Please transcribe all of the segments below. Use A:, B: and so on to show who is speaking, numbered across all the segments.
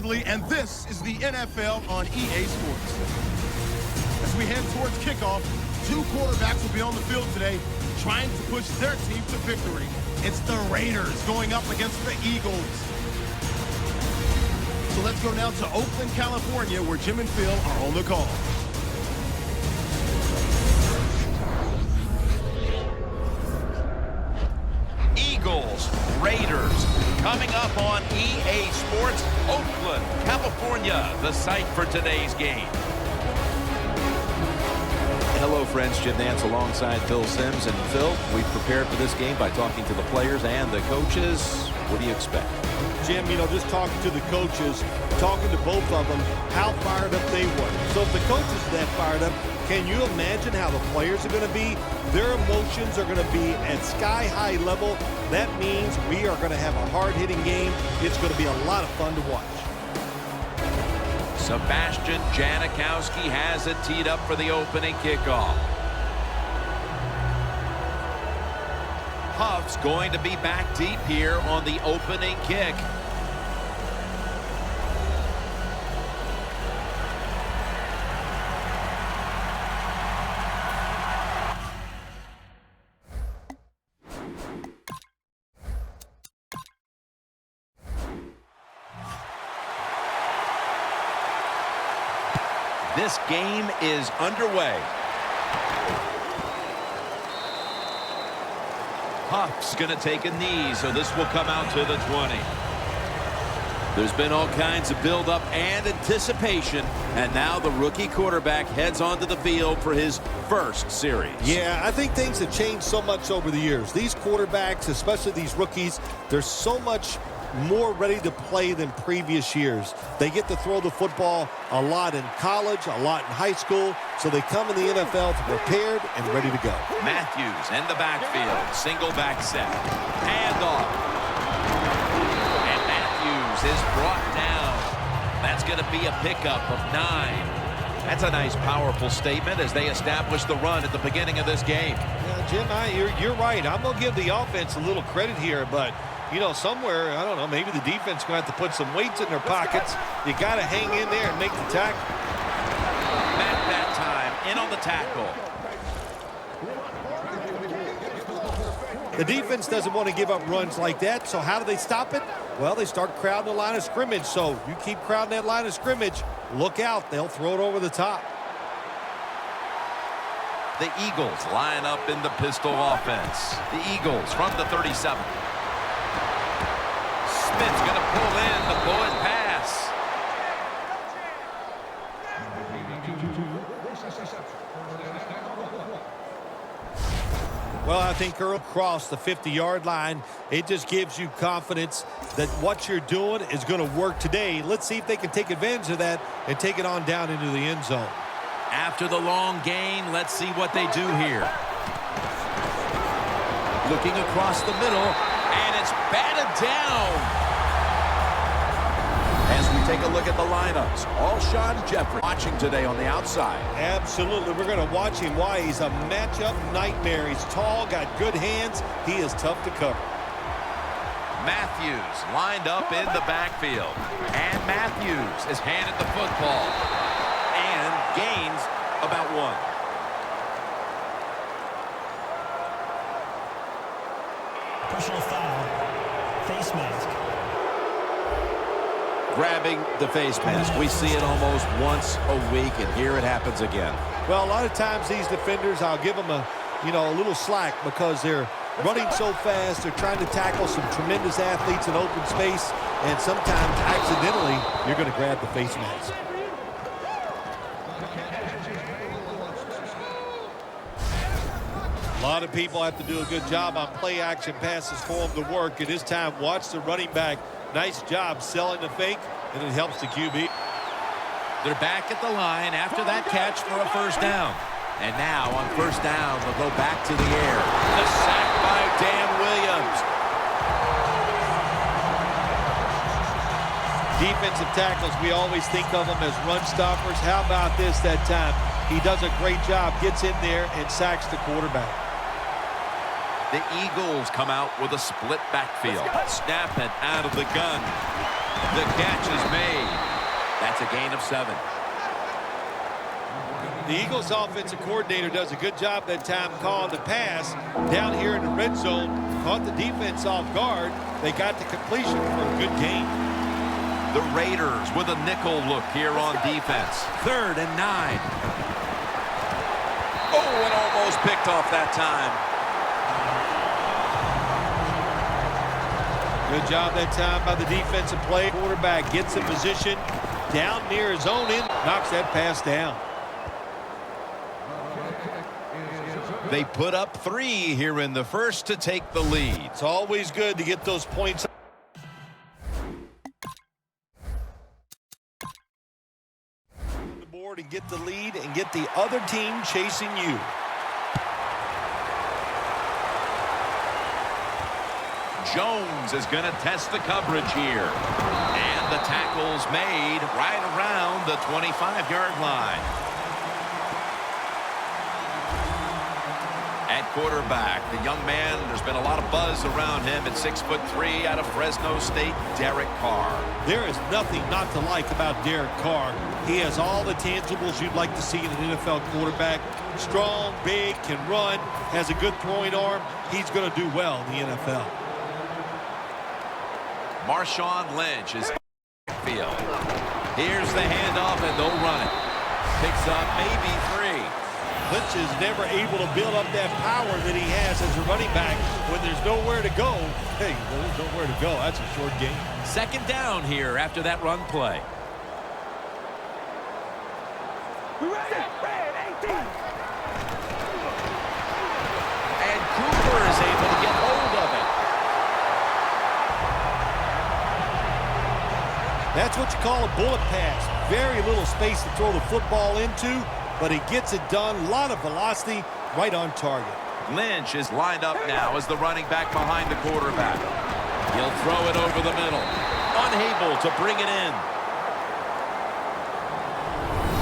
A: respectively, and this is the NFL on EA Sports. As we head towards kickoff, two quarterbacks will be on the field today trying to push their team to victory. It's the Raiders going up against the Eagles. So let's go now to Oakland, California, where Jim and Phil are on the call.
B: Eagles, Raiders, coming up on EA Sports, Oakland, California, the site for today's game.
C: Hello, friends. Jim Nance alongside Phil Simms. And Phil, we've prepared for this game by talking to the players and the coaches. What do you expect?
D: Jim, just talking to the coaches, talking to both of them, how fired up they were. So if the coaches are that fired up, can you imagine how the players are going to be? Their emotions are going to be at sky-high level. That means we are going to have a hard-hitting game. It's going to be a lot of fun to watch.
B: Sebastian Janikowski has it teed up for the opening kickoff. Huff's going to be back deep here on the opening kick. This game is underway. Huff's going to take a knee, so this will come out to the 20. There's been all kinds of buildup and anticipation, and now the rookie quarterback heads onto the field for his first series.
D: Yeah, I think things have changed so much over the years. These quarterbacks, especially these rookies, they're so much more ready to play than previous years. They get to throw the football a lot in college, a lot in high school, so they come in the NFL prepared and ready to go.
B: Matthews in the backfield, single back set, handoff, and Matthews is brought down. That's going to be a pickup of 9. That's a nice, powerful statement as they establish the run at the beginning of this game.
D: Yeah, Jim, you're right. I'm going to give the offense a little credit here, but somewhere, I don't know, maybe the defense going to have to put some weights in their pockets. You got to hang in there and make the tackle.
B: Matt that time, in on the tackle.
D: The defense doesn't want to give up runs like that, so how do they stop it? Well, they start crowding the line of scrimmage, so you keep crowding that line of scrimmage, look out, they'll throw it over the top.
B: The Eagles line up in the pistol offense. The Eagles from the 37. Smith's going to pull in the bullet pass.
D: Well, I think Earl crossed the 50-yard line. It just gives you confidence that what you're doing is going to work today. Let's see if they can take advantage of that and take it on down into the end zone.
B: After the long gain, let's see what they do here. Looking across the middle, and it's batted down. As we take a look at the lineups, Alshon Jeffrey watching today on the outside.
D: Absolutely. We're going to watch him. Why? He's a matchup nightmare. He's tall, got good hands. He is tough to cover.
B: Matthews lined up in the backfield. And Matthews is handed the football. And gains about 1.
E: Personal foul. Face mask.
C: Grabbing the face mask. We see it almost once a week, and here it happens again.
D: Well, a lot of times these defenders, I'll give them a little slack because they're running so fast. They're trying to tackle some tremendous athletes in open space, and sometimes accidentally you're going to grab the face mask. A lot of people have to do a good job on play action passes for them to work. At this time, watch the running back. Nice job selling the fake, and it helps the QB.
B: They're back at the line after that catch for a first down. And now on first down, they'll go back to the air. The sack by Dan Williams.
D: Defensive tackles, we always think of them as run stoppers. How about this that time? He does a great job, gets in there, and sacks the quarterback.
B: The Eagles come out with a split backfield. Snap it out of the gun. The catch is made. That's a gain of 7.
D: The Eagles offensive coordinator does a good job that time calling the pass down here in the red zone. Caught the defense off guard. They got the completion for a good gain.
B: The Raiders with a nickel look here on defense. 3rd and 9. Oh, and almost picked off that time.
D: Good job that time by the defensive play. Quarterback gets in position down near his own end. Knocks that pass down.
B: They put up 3 here in the first to take the lead.
D: It's always good to get those points. The board and get the lead and get the other team chasing you.
B: Jones is going to test the coverage here. And the tackle's made right around the 25-yard line. At quarterback, the young man, there's been a lot of buzz around him at 6'3" out of Fresno State, Derek Carr.
D: There is nothing not to like about Derek Carr. He has all the tangibles you'd like to see in an NFL quarterback. Strong, big, can run, has a good throwing arm. He's going to do well in the NFL.
B: Marshawn Lynch is field. Here's the handoff, and they'll run it. Picks up maybe 3.
D: Lynch is never able to build up that power that he has as a running back when there's nowhere to go. Hey, there's nowhere to go. That's a short game.
B: 2nd down here after that run play. And Cooper is able to get hold of it.
D: That's what you call a bullet pass. Very little space to throw the football into, but he gets it done. A lot of velocity, right on target.
B: Lynch is lined up now as the running back behind the quarterback. He'll throw it over the middle. Unable to bring it in.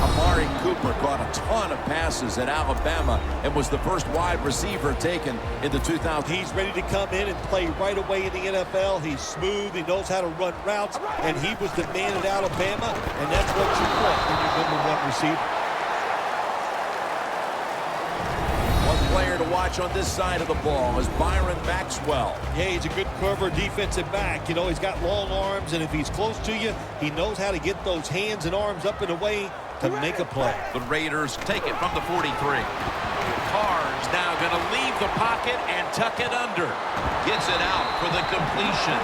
C: Amari Cooper caught a ton of passes at Alabama and was the first wide receiver taken in the 2000s.
D: He's ready to come in and play right away in the NFL. He's smooth. He knows how to run routes, and he was the man at Alabama, and that's what you want when you're #1 receiver.
C: Player to watch on this side of the ball is Byron Maxwell.
D: Yeah, he's a good cover defensive back. You know, he's got long arms, and if he's close to you, he knows how to get those hands and arms up and away to make a play.
B: The Raiders take it from the 43. Carr's now going to leave the pocket and tuck it under. Gets it out for the completion.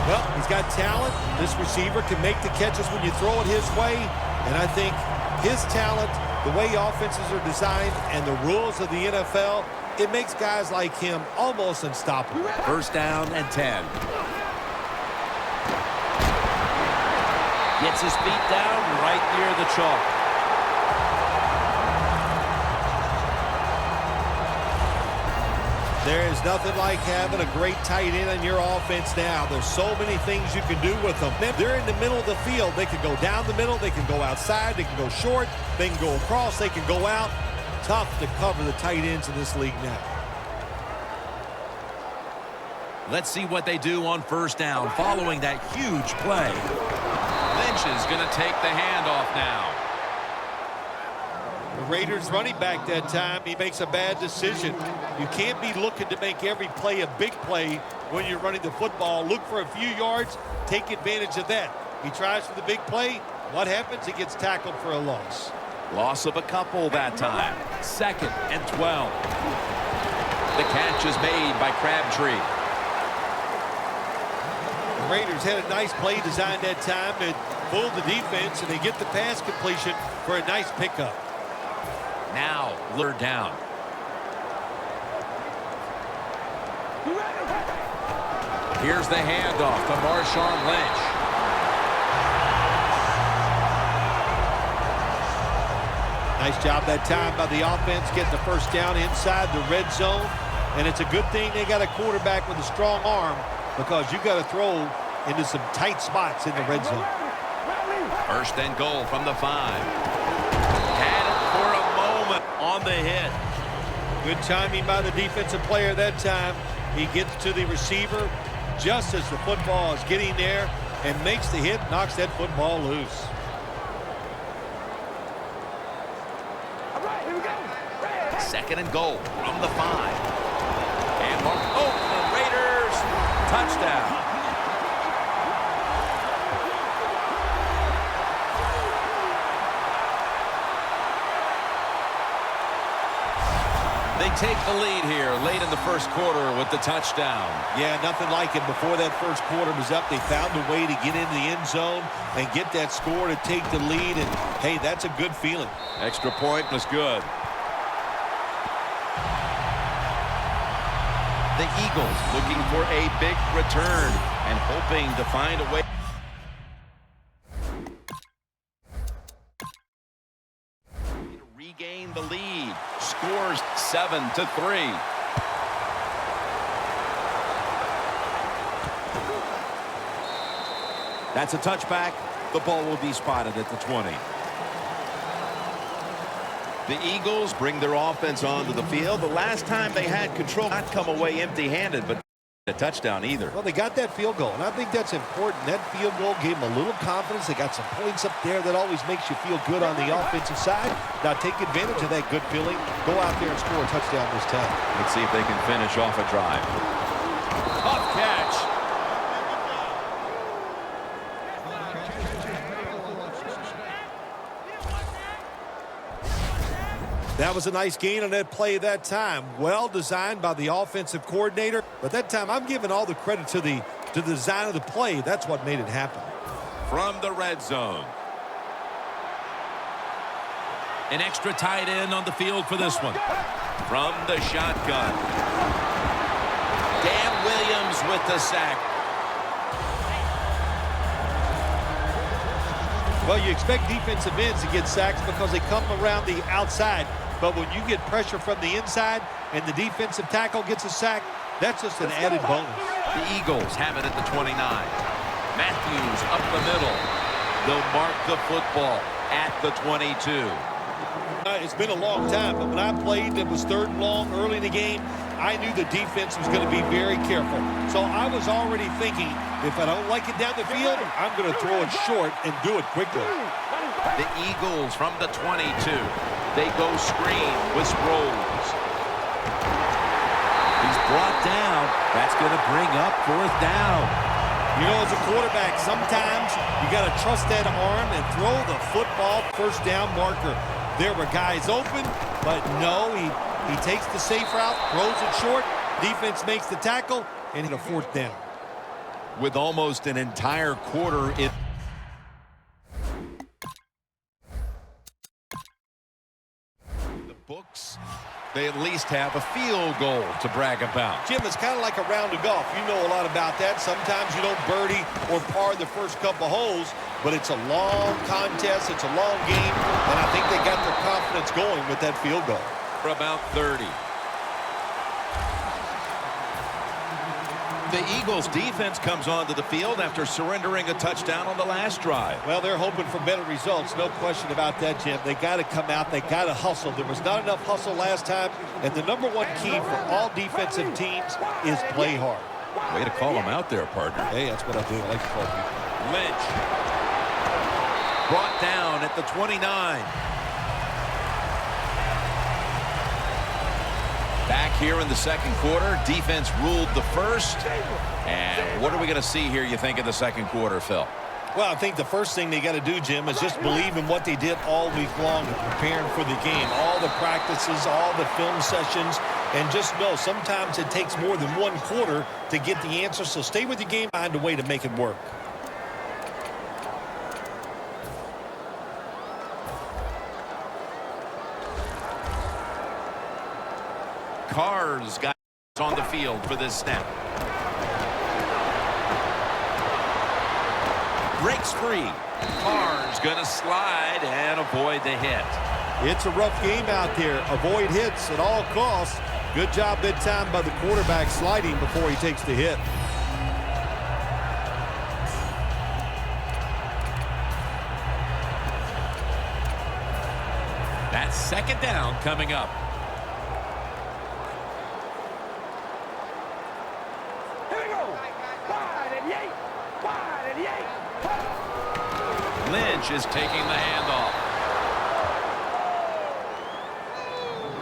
D: Well, he's got talent. This receiver can make the catches when you throw it his way. And I think his talent, the way offenses are designed, and the rules of the NFL, it makes guys like him almost unstoppable.
B: 1st down and 10. Gets his feet down right near the chalk.
D: There is nothing like having a great tight end on your offense now. There's so many things you can do with them. They're in the middle of the field. They can go down the middle. They can go outside. They can go short. They can go across. They can go out. Tough to cover the tight ends in this league now.
B: Let's see what they do on 1st down following that huge play. Lynch is going to take the handoff now.
D: The Raiders running back that time, he makes a bad decision. You can't be looking to make every play a big play when you're running the football. Look for a few yards, take advantage of that. He tries for the big play. What happens? He gets tackled for a loss.
B: Loss of a couple that time. 2nd and 12. The catch is made by Crabtree.
D: The Raiders had a nice play designed that time that fooled the defense, and they get the pass completion for a nice pickup.
B: Now, lured down. Here's the handoff to Marshawn Lynch.
D: Nice job that time by the offense, getting the 1st down inside the red zone. And it's a good thing they got a quarterback with a strong arm, because you got to throw into some tight spots in the red zone.
B: 1st and goal from the 5. Had it for a moment on the hit.
D: Good timing by the defensive player that time. He gets to the receiver just as the football is getting there and makes the hit, knocks that football loose.
B: Second and goal from the 5. And Oakland Raiders, touchdown. They take the lead here late in the first quarter with the touchdown.
D: Yeah, nothing like it. Before that first quarter was up, they found a way to get into the end zone and get that score to take the lead. And, hey, that's a good feeling.
C: Extra point was good.
B: The Eagles looking for a big return and hoping to find a way. To regain the lead. Scores 7-3.
C: That's a touchback. The ball will be spotted at the 20.
B: The Eagles bring their offense onto the field. The last time they had control, not come away empty-handed, but a touchdown either.
D: Well, they got that field goal, and I think that's important. That field goal gave them a little confidence. They got some points up there that always makes you feel good on the offensive side. Now take advantage of that good feeling. Go out there and score a touchdown this time.
C: Let's see if they can finish off a drive.
B: Tough catch.
D: That was a nice gain on that play that time. Well designed by the offensive coordinator. But that time, I'm giving all the credit to the design of the play. That's what made it happen.
B: From the red zone. An extra tight end on the field for this one. From the shotgun. Dan Williams with the sack.
D: Well, you expect defensive ends to get sacks because they come around the outside. But when you get pressure from the inside and the defensive tackle gets a sack, that's just an added bonus.
B: The Eagles have it at the 29. Matthews up the middle. They'll mark the football at the 22.
D: It's been a long time, but when I played, it was 3rd and long early in the game. I knew the defense was going to be very careful. So I was already thinking, if I don't like it down the field, I'm going to throw it short and do it quickly.
B: The Eagles from the 22. They go screen with Sproles. He's brought down. That's going to bring up 4th down.
D: You know, as a quarterback, sometimes you got to trust that arm and throw the football. 1st down marker. There were guys open, but no, he takes the safe route, throws it short. Defense makes the tackle, and a 4th down.
B: With almost an entire quarter in. Books, they at least have a field goal to brag about.
D: Jim, it's kind of like a round of golf. You know a lot about that. Sometimes you don't birdie or par the first couple holes, but it's a long contest. It's a long game, and I think they got their confidence going with that field goal.
B: For about 30. The Eagles defense comes onto the field after surrendering a touchdown on the last drive.
D: Well, they're hoping for better results. No question about that, Jim. They got to come out. They got to hustle. There was not enough hustle last time. And the #1 key for all defensive teams is play hard.
B: Way to call them out there, partner.
D: Hey, that's what I do. I like to call people.
B: Lynch. Brought down at the 29. Back here in the second quarter, defense ruled the first. And what are we going to see here, you think, in the second quarter, Phil?
D: Well, I think the first thing they got to do, Jim, is just believe in what they did all week long preparing for the game. All the practices, all the film sessions, and just know sometimes it takes more than 1 quarter to get the answer. So stay with the game, find a way to make it work.
B: Carr's got on the field for this snap. Breaks free. Carr's going to slide and avoid the hit.
D: It's a rough game out there. Avoid hits at all costs. Good job that time by the quarterback sliding before he takes the hit.
B: That's 2nd down coming up. Lynch is taking the handoff.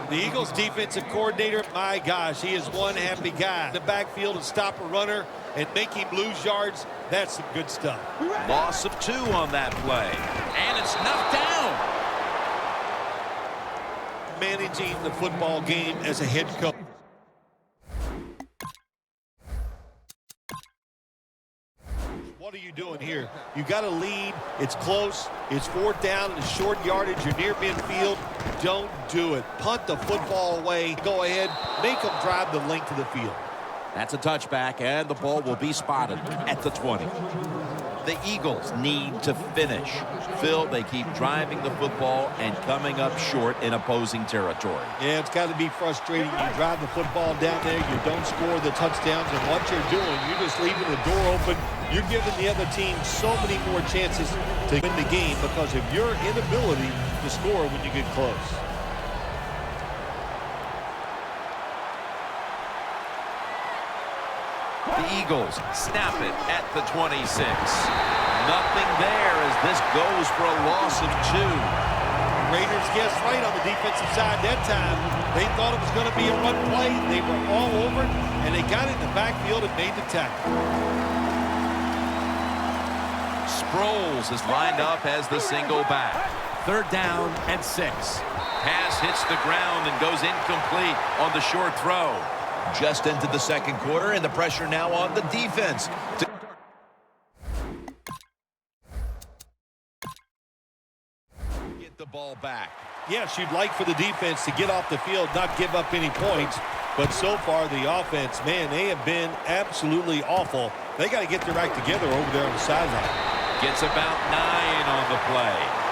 D: The Eagles defensive coordinator, my gosh, he is one happy guy. The backfield to stop a runner and make him lose yards, that's some good stuff.
B: Loss of 2 on that play. And it's knocked down.
D: Managing the football game as a head coach. What are you doing here? You got to lead. It's close. It's 4th down and short yardage. You're near midfield. Don't do it. Punt the football away. Go ahead. Make them drive the length of the field.
C: That's a touchback, and the ball will be spotted at the 20.
B: The Eagles need to finish. Phil, they keep driving the football and coming up short in opposing territory.
D: Yeah, it's got to be frustrating. You drive the football down there, you don't score the touchdowns, and what you're doing, you're just leaving the door open. You're giving the other team so many more chances to win the game because of your inability to score when you get close.
B: The Eagles snap it at the 26. Nothing there as this goes for a loss of 2.
D: Raiders guessed right on the defensive side that time. They thought it was going to be a run play. They were all over it, and they got in the backfield and made the tackle.
B: Sproles is lined up as the single back. 3rd down and 6. Pass hits the ground and goes incomplete on the short throw.
C: Just into the 2nd quarter, and the pressure now on the defense.
B: Get the ball back.
D: Yes, you'd like for the defense to get off the field, not give up any points. But so far, the offense, man, they have been absolutely awful. They got to get their act together over there on the sideline.
B: Gets about 9 on the play.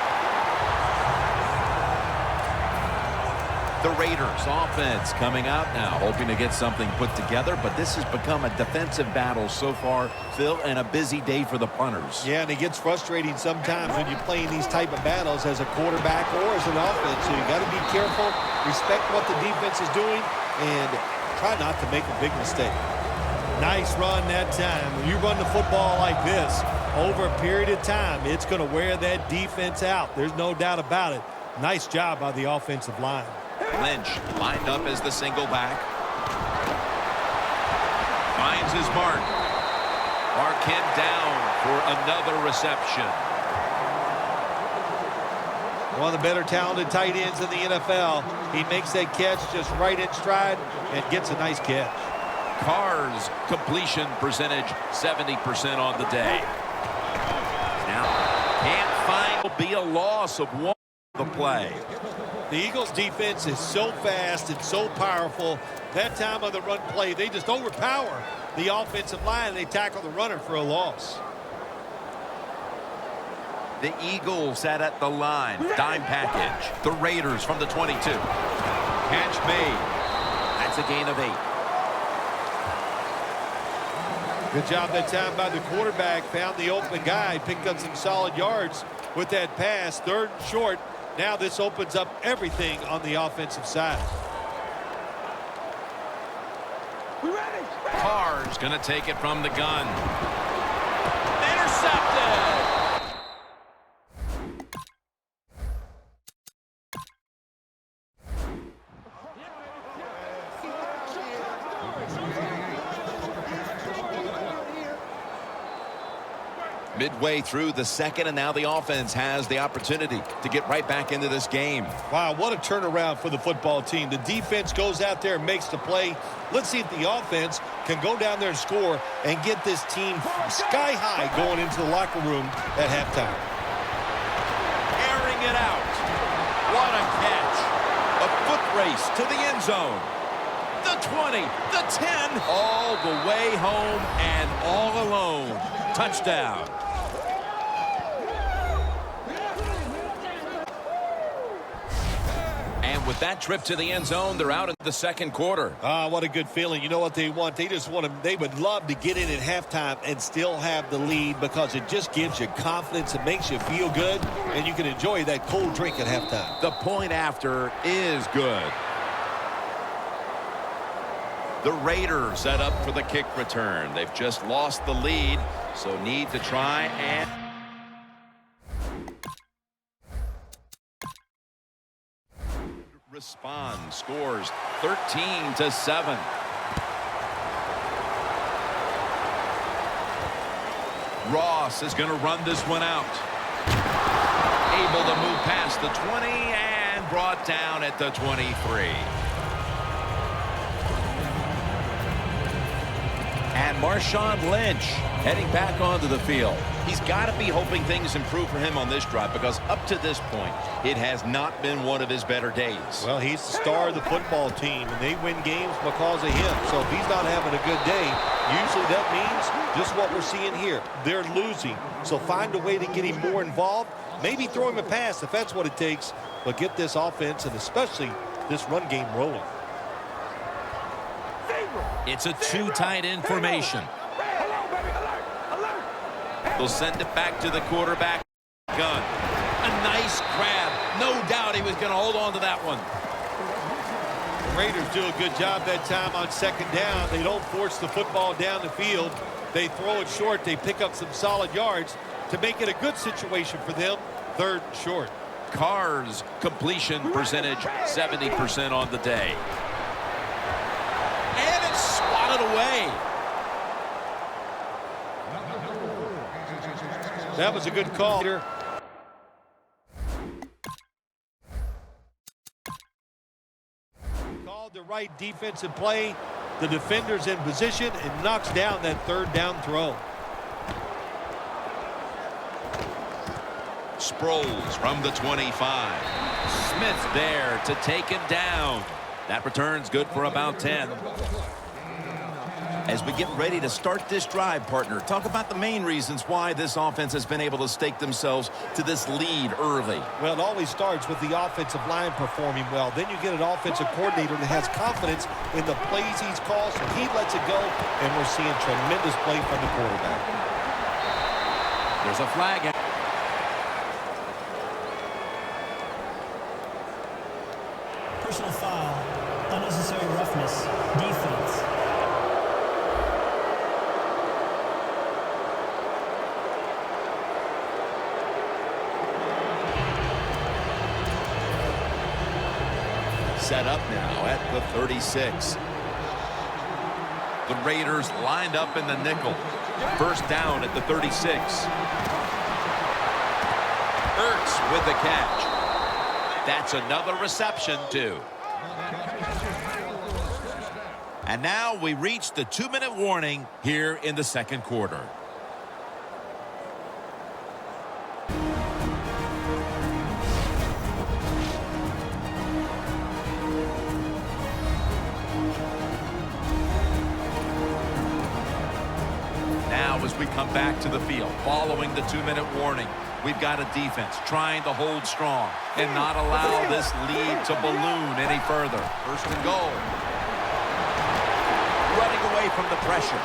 C: The Raiders offense coming out now, hoping to get something put together, but this has become a defensive battle so far, Phil, and a busy day for the punters.
D: Yeah, and it gets frustrating sometimes when you're playing these type of battles as a quarterback or as an offense. So you got to be careful, respect what the defense is doing, and try not to make a big mistake. Nice run that time. When you run the football like this over a period of time, it's going to wear that defense out. There's no doubt about it. Nice job by the offensive line.
B: Lynch lined up as the single back. Finds his mark. Marquette down for another reception.
D: One of the better talented tight ends in the NFL. He makes that catch just right in stride and gets a nice catch.
B: Carr's completion percentage 70% on the day. Now can't find, will be a loss of 1 the play.
D: The Eagles defense is so fast and so powerful. That time on the run play, they just overpower the offensive line and they tackle the runner for a loss.
B: The Eagles sat at the line. Dime package. The Raiders from the 22. Catch made. That's a gain of 8.
D: Good job that time by the quarterback. Found the open guy. Picked up some solid yards with that pass. 3rd and short. Now this opens up everything on the offensive side.
B: Carr's going to take it from the gun. Intercepted. Midway through the 2nd, and now the offense has the opportunity to get right back into this game.
D: Wow, what a turnaround for the football team. The defense goes out there and makes the play. Let's see if the offense can go down there and score and get this team sky high going into the locker room at halftime.
B: Airing it out. What a catch. A foot race to the end zone. The 20, the 10, all the way home and all alone. Touchdown. With that trip to the end zone, they're out in the 2nd quarter.
D: Ah, what a good feeling. You know what they want? They just want to, they would love to get in at halftime and still have the lead because it just gives you confidence. It makes you feel good, and you can enjoy that cold drink at halftime.
B: The point after is good.
C: The Raiders set up for the kick return. They've just lost the lead, so need to try and respond. Scores 13-7. Ross is going to run this one out. Able to move past the 20 and brought down at the 23. And Marshawn Lynch heading back onto the field. He's got to be hoping things improve for him on this drive, because up to this point, it has not been one of his better days.
D: Well, he's the star of the football team, and they win games because of him. So if he's not having a good day, usually that means just what we're seeing here. They're losing. So find a way to get him more involved. Maybe throw him a pass if that's what it takes. But get this offense and especially this run game rolling.
B: It's a two tight end formation.
C: They'll send it back to the quarterback. Gun.
B: A nice grab. No doubt he was going to hold on to that one.
D: The Raiders do a good job that time on second down. They don't force the football down the field. They throw it short. They pick up some solid yards to make it a good situation for them. Third and short.
C: Carr's completion percentage 70% on the day.
B: And it's swatted away.
D: That was a good call here. Called the right defensive play. The defender's in position and knocks down that third down throw.
C: Sproles from the 25. Smith there to take him down. That return's good for about 10. As we get ready to start this drive, partner, talk about the main reasons why this offense has been able to stake themselves to this lead early.
D: Well, it always starts with the offensive line performing well. Then you get an offensive coordinator that has confidence in the plays he's called, so he lets it go, and we're seeing tremendous play from the quarterback.
C: There's a flag.
E: Personal foul. Unnecessary roughness. Defense.
C: Set up now at the 36. The Raiders lined up in the nickel. First down at the 36. Ertz with the catch. That's another reception, too. And now we reach the 2-minute warning here in the second quarter. Now as we come back to the field, following the 2-minute warning, we've got a defense trying to hold strong and not allow this lead to balloon any further. First and goal. Running away from the pressure.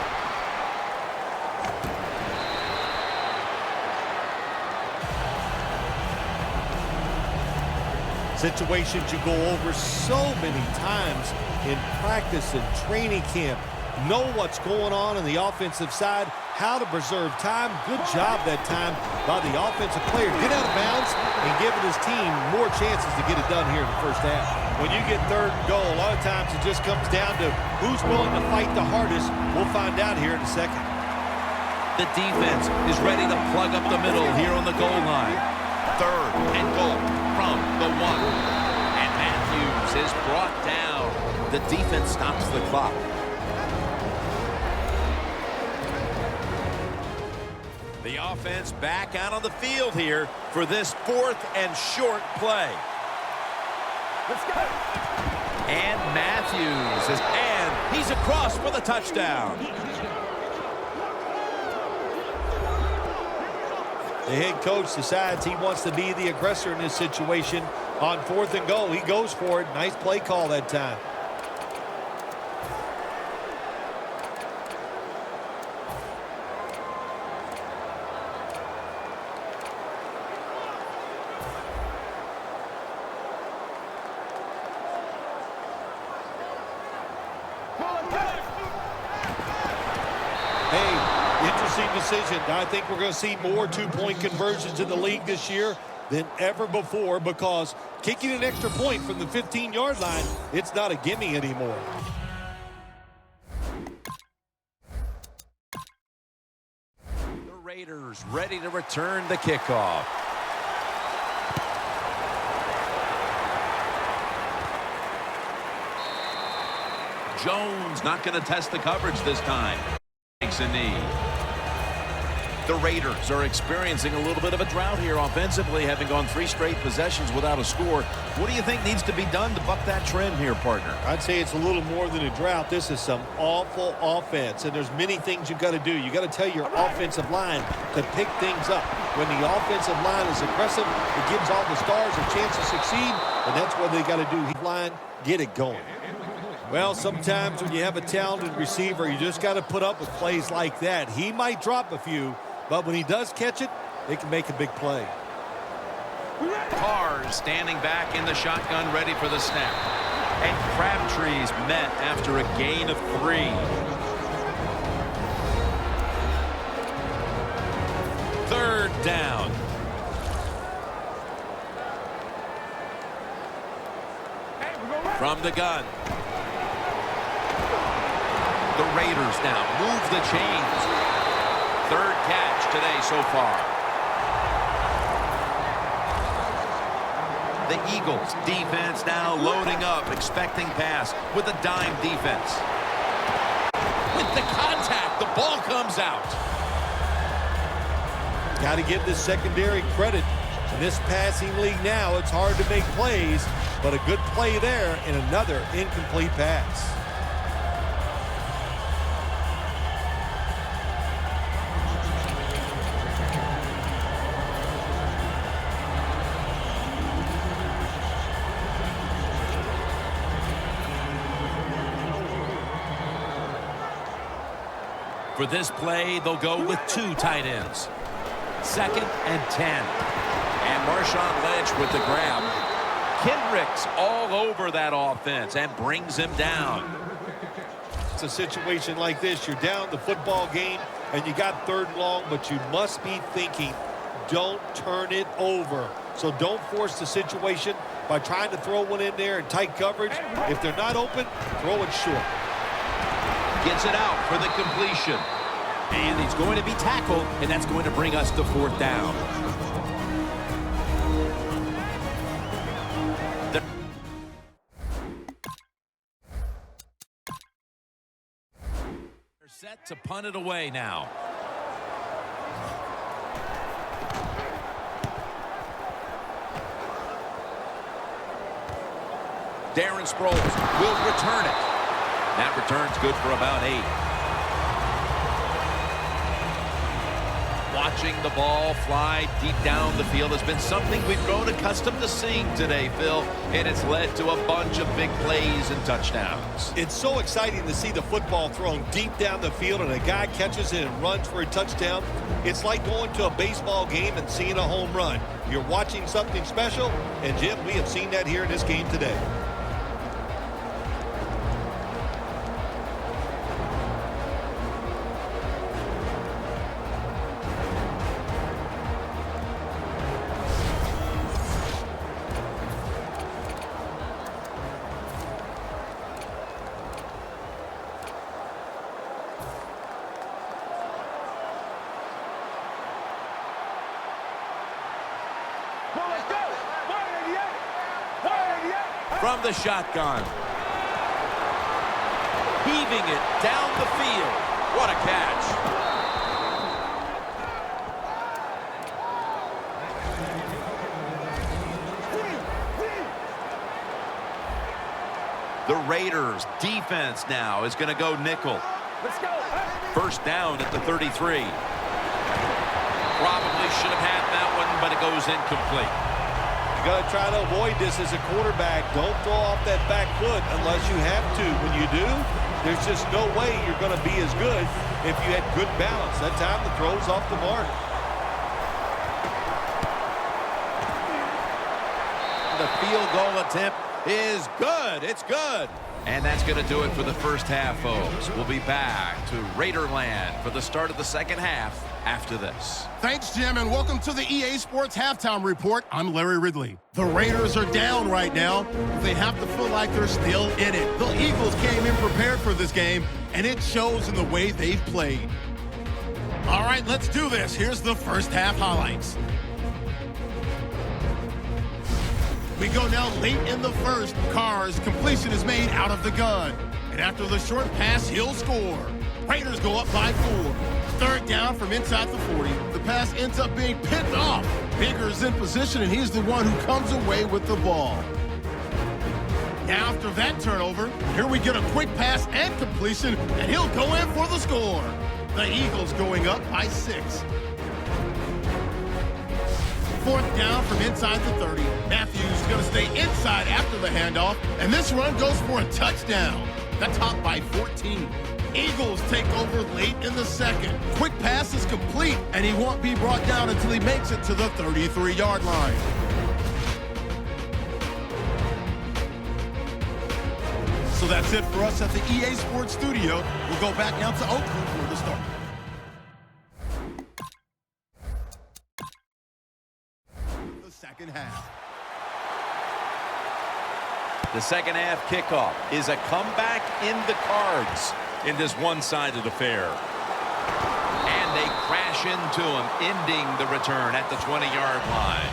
D: Situations you go over so many times in practice and training camp. Know what's going on the offensive side, how to preserve time. Good job that time by the offensive player. Get out of bounds and giving his team more chances to get it done here in the first half. When you get third and goal, a lot of times it just comes down to who's willing to fight the hardest. We'll find out here in a second.
C: The defense is ready to plug up the middle here on the goal line. Third and goal from the 1. And Matthews is brought down. The defense stops the clock. The offense back out on the field here for this 4th and short play.
F: Let's go.
C: And Matthews and he's across for the touchdown.
D: The head coach decides he wants to be the aggressor in this situation. On 4th and goal, he goes for it. Nice play call that time. interesting decision. I think we're going to see more two-point conversions in the league this year than ever before, because kicking an extra point from the 15-yard line, it's not a gimme anymore.
B: The Raiders ready to return the kickoff. Jones not going to test the coverage this time. Takes a knee. The Raiders are experiencing a little bit of a drought here offensively, having gone 3 straight possessions without a score. What do you think needs to be done to buck that trend here, partner?
D: I'd say it's a little more than a drought. This is some awful offense, and there's many things you've got to do. You got to tell your offensive line to pick things up. When the offensive line is aggressive, it gives all the stars a chance to succeed, and that's what they got to do. Line, get it going. Well, sometimes when you have a talented receiver, you just got to put up with plays like that. He might drop a few, but when he does catch it, they can make a big play.
B: Carr standing back in the shotgun, ready for the snap. And Crabtree's met after a gain of 3. Third down. From the gun. The Raiders now move the chains. 3rd catch today so far. The Eagles defense now loading up, expecting pass with a dime defense. With the contact, the ball comes out.
D: Got to give the secondary credit. In this passing league now, it's hard to make plays, but a good play there and another incomplete pass.
B: For this play, they'll go with 2 tight ends. 2nd and 10. And Marshawn Lynch with the grab. Kendricks all over that offense and brings him down.
D: It's a situation like this. You're down the football game, and you got 3rd and long, but you must be thinking, don't turn it over. So don't force the situation by trying to throw one in there in tight coverage. If they're not open, throw it short.
B: Gets it out for the completion. And he's going to be tackled, and that's going to bring us to 4th down. They're set to punt it away now. Darren Sproles will return it. That return's good for about 8. Watching the ball fly deep down the field has been something we've grown accustomed to seeing today, Phil, and it's led to a bunch of big plays and touchdowns.
D: It's so exciting to see the football thrown deep down the field and a guy catches it and runs for a touchdown. It's like going to a baseball game and seeing a home run. You're watching something special, and Jim, we have seen that here in this game today.
B: From the shotgun. Heaving it down the field. What a catch. The Raiders defense now is going to go nickel.
F: Let's go.
B: 1st down at the 33. Probably should have had that one, but it goes incomplete.
D: You got to try to avoid this as a quarterback. Don't throw off that back foot unless you have to. When you do, there's just no way you're going to be as good if you had good balance. That time the throw's off the mark.
B: The field goal attempt is good. It's good. And that's going to do it for the first half, folks. We'll be back to Raiderland for the start of the second half after this.
A: Thanks, Jim, and welcome to the EA Sports Halftime Report. I'm Larry Ridley. The Raiders are down right now. They have to feel like they're still in it. The Eagles came in prepared for this game, and it shows in the way they've played. All right, let's do this. Here's the first half highlights. We go now late in the first. Carr's completion is made out of the gun. And after the short pass, he'll score. Raiders go up by 4. Third down from inside the 40. The pass ends up being picked off. Bigger's in position, and he's the one who comes away with the ball. Now after that turnover, here we get a quick pass and completion, and he'll go in for the score. The Eagles going up by 6. Fourth down from inside the 30. Matthews going to stay inside after the handoff, and this run goes for a touchdown. That's top by 14. Eagles take over late in the second. Quick pass is complete, and he won't be brought down until he makes it to the 33-yard line. So that's it for us at the EA Sports Studio. We'll go back now to Oakland for the start. Second half.
B: The second half kickoff is a comeback in the cards in this one-sided affair. And they crash into him, ending the return at the 20-yard line.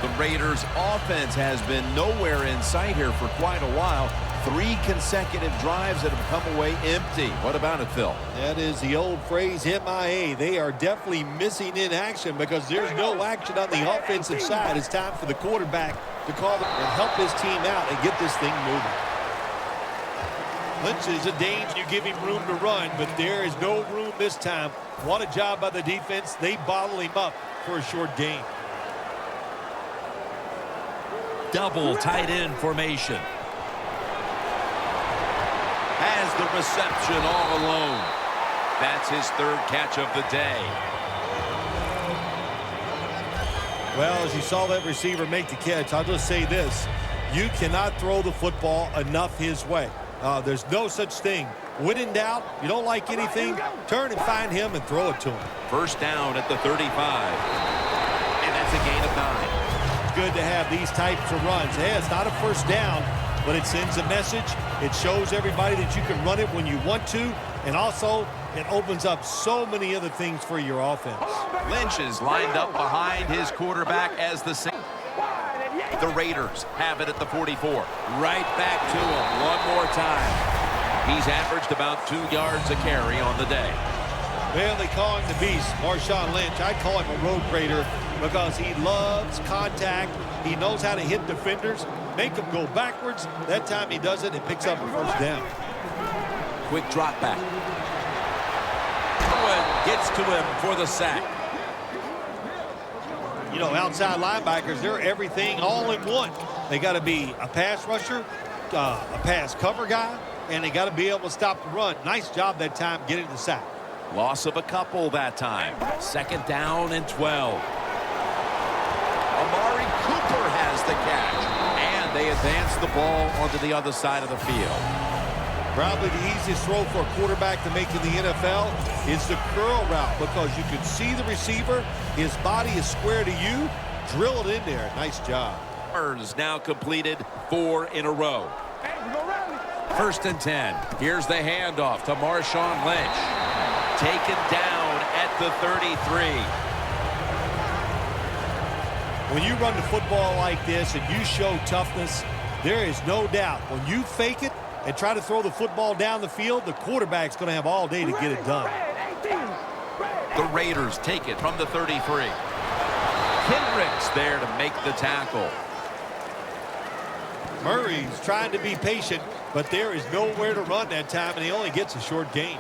B: The Raiders' offense has been nowhere in sight here for quite a while. 3 consecutive drives that have come away empty. What about it, Phil?
D: That is the old phrase, MIA. They are definitely missing in action because there's no action on the offensive side. It's time for the quarterback to call it and help his team out and get this thing moving. Lynch is a danger. You give him room to run, but there is no room this time. What a job by the defense. They bottle him up for a short gain.
B: Double tight end formation. Has the reception all alone. That's his 3rd catch of the day.
D: Well, as you saw that receiver make the catch, I'll just say this. You cannot throw the football enough his way. There's no such thing. When in doubt, you don't like anything, turn and find him and throw it to him.
B: First down at the 35. And that's a gain of 9.
D: It's good to have these types of runs. Hey, it's not a first down, but it sends a message. It shows everybody that you can run it when you want to, and also it opens up so many other things for your offense.
B: Lynch is lined up behind his quarterback as the Raiders have it at the 44. Right back to him one more time. He's averaged about 2 yards a carry on the day.
D: Well, they call him the beast, Marshawn Lynch. I call him a road grader because he loves contact. He knows how to hit defenders, make them go backwards. That time he does it and picks up a first down.
B: Quick drop back. Owen gets to him for the sack.
D: You know, outside linebackers, they're everything all in one. They got to be a pass rusher, a pass cover guy, and they got to be able to stop the run. Nice job that time getting the sack.
B: Loss of a couple that time. 2nd down and 12. Amari Cooper has the catch. And they advance the ball onto the other side of the field.
D: Probably the easiest throw for a quarterback to make in the NFL is the curl route because you can see the receiver. His body is square to you. Drill it in there. Nice job.
B: Now completed 4 in a row. 1st and 10. Here's the handoff to Marshawn Lynch. Taken down at the 33.
D: When you run the football like this and you show toughness, there is no doubt. When you fake it and try to throw the football down the field, the quarterback's going to have all day to get it done.
B: The Raiders take it from the 33. Kendricks there to make the tackle.
D: Murray's trying to be patient, but there is nowhere to run that time, and he only gets a short gain.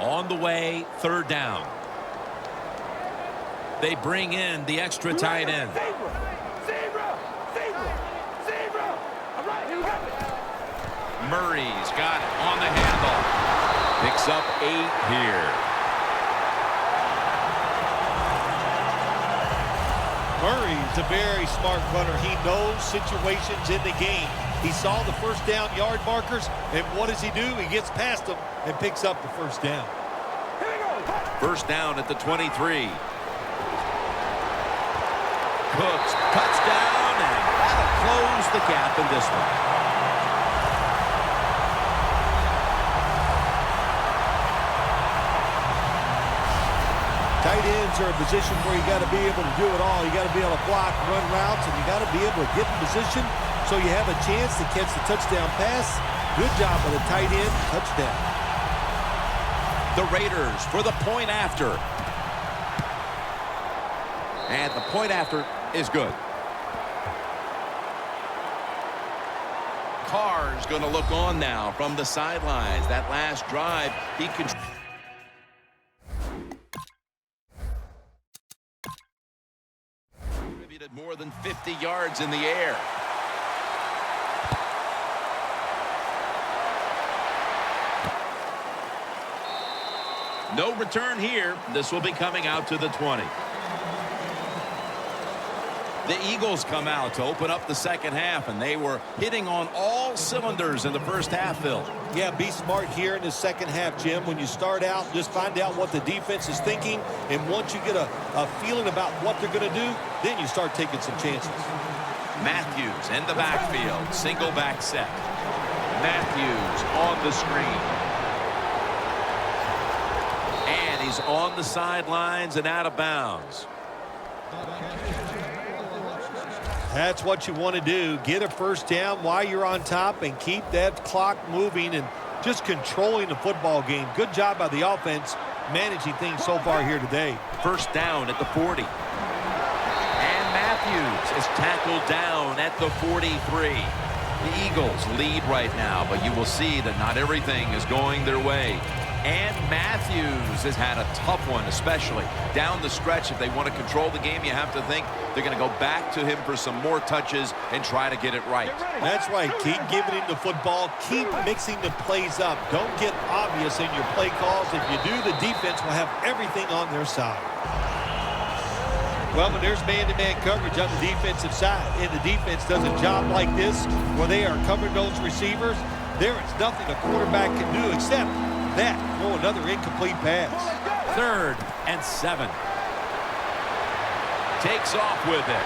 B: On the way, 3rd down. They bring in the extra tight end. Murray's got it on the handle. Picks up 8 here.
D: Murray's a very smart runner. He knows situations in the game. He saw the first down yard markers, and what does he do? He gets past them and picks up the first down.
C: First down at the 23. Cooks, touchdown, and that'll close the gap in this one.
D: Tight ends are a position where you got to be able to do it all. You got to be able to block, run routes, and you got to be able to get in position so you have a chance to catch the touchdown pass. Good job by the tight end. Touchdown.
C: The Raiders for the point after. And the point after is good. Carr's going to look on now from the sidelines. That last drive, he contributed more than 50 yards in the air. No return here. This will be coming out to the 20. The Eagles come out to open up the second half, and they were hitting on all cylinders in the first half, Phil.
D: Yeah, be smart here in the second half, Jim. When you start out, just find out what the defense is thinking, and once you get a feeling about what they're going to do, then you start taking some chances.
C: Matthews in the backfield, single back set. Matthews on the screen. And he's on the sidelines and out of bounds.
D: That's what you want to do. Get a first down while you're on top and keep that clock moving and just controlling the football game. Good job by the offense managing things so far here today.
C: First down at the 40. And Matthews is tackled down at the 43. The Eagles lead right now, but you will see that not everything is going their way. And Matthews has had a tough one, especially down the stretch. If they want to control the game, you have to think they're going to go back to him for some more touches and try to get it right.
D: That's right. Keep giving him the football. Keep mixing the plays up. Don't get obvious in your play calls. If you do, the defense will have everything on their side. Well, when there's man-to-man coverage on the defensive side, and the defense does a job like this where they are covering those receivers, there is nothing a quarterback can do except that, throw another incomplete pass.
C: 3rd and 7. Takes off with it.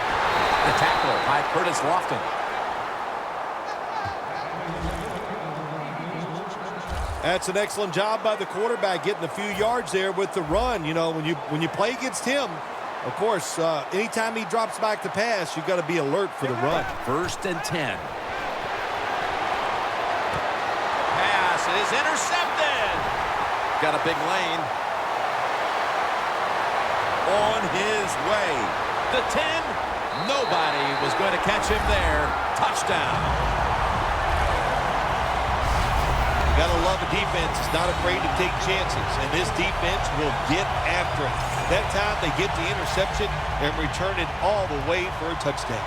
C: The tackle by Curtis Lofton.
D: That's an excellent job by the quarterback, getting a few yards there with the run. You know, when you play against him, of course, anytime he drops back to pass, you've got to be alert for the run.
C: 1st and 10. Pass is intercepted. Got a big lane. On his way. The 10. Nobody was going to catch him there. Touchdown.
D: You got to love a defense. It's not afraid to take chances. And this defense will get after it. That time they get the interception and return it all the way for a touchdown.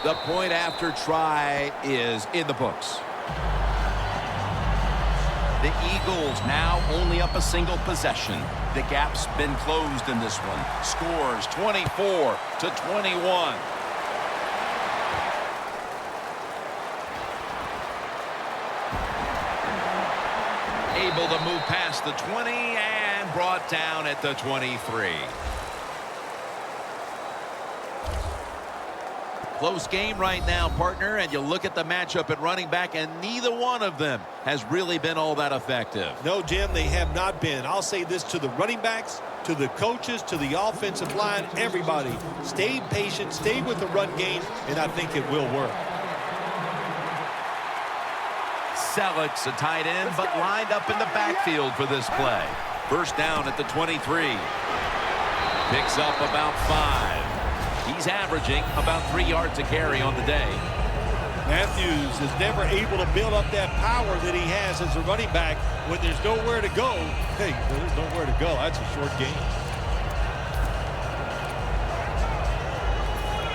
C: The point after try is in the books. The Eagles now only up a single possession. The gap's been closed in this one. Scores 24-21. Able to move past the 20 and brought down at the 23. Close game right now, partner, and you look at the matchup at running back, and neither one of them has really been all that effective.
D: No, Jim, they have not been. I'll say this to the running backs, to the coaches, to the offensive line, everybody. Stay patient, stay with the run game, and I think it will work.
C: Selig's a tight end, but lined up in the backfield for this play. First down at the 23. Picks up about 5. He's averaging about 3 yards a carry on the day.
D: Matthews is never able to build up that power that he has as a running back. When there's nowhere to go, hey, there's nowhere to go. That's a short game.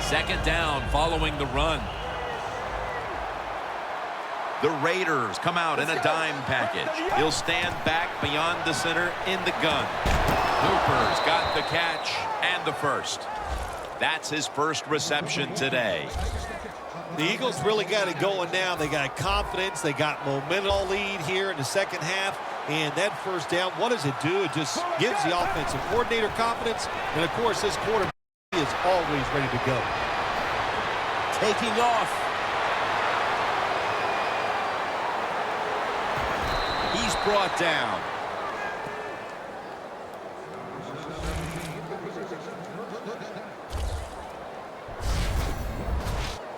C: Second down following the run. The Raiders come out in a dime package. He'll stand back beyond the center in the gun.
B: Cooper's got the catch and the first. That's his first reception today.
D: The Eagles really got it going now. They got confidence. They got momentum lead here in the second half. And that first down, what does it do? It just gives the offensive coordinator confidence. And, of course, this quarterback is always ready to go.
B: Taking off. He's brought down.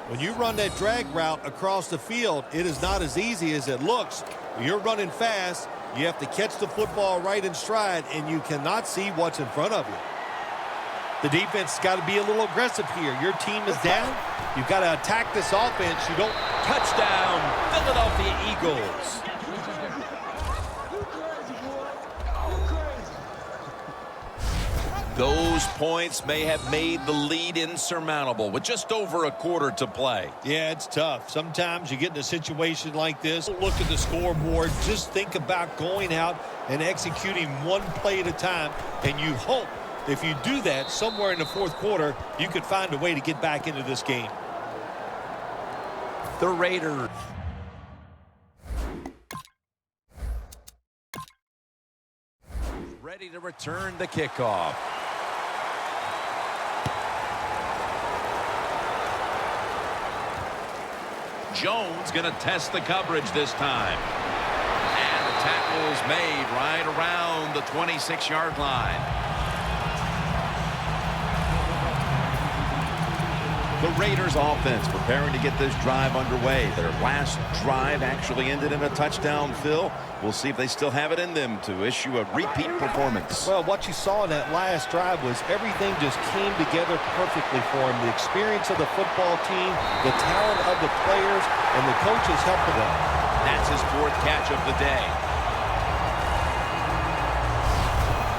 D: When you run that drag route across the field, it is not as easy as it looks. When you're running fast, you have to catch the football right in stride, and you cannot see what's in front of you. The defense has got to be a little aggressive here. Your team is down. You've got to attack this offense. You don't.
B: Touchdown, Philadelphia Eagles. Those points may have made the lead insurmountable with just over a quarter to play.
D: Yeah, it's tough. Sometimes you get in a situation like this, look at the scoreboard, just think about going out and executing one play at a time, and you hope if you do that somewhere in the fourth quarter, you could find a way to get back into this game.
B: The Raiders. Ready to return the kickoff. Jones going to test the coverage this time. And the tackle's made right around the 26-yard line. The Raiders offense preparing to get this drive underway. Their last drive actually ended in a touchdown, Phil. We'll see if they still have it in them to issue a repeat performance.
D: Well, what you saw in that last drive was everything just came together perfectly for him. The experience of the football team, the talent of the players, and the coaches helping them.
B: That's his fourth catch of the day.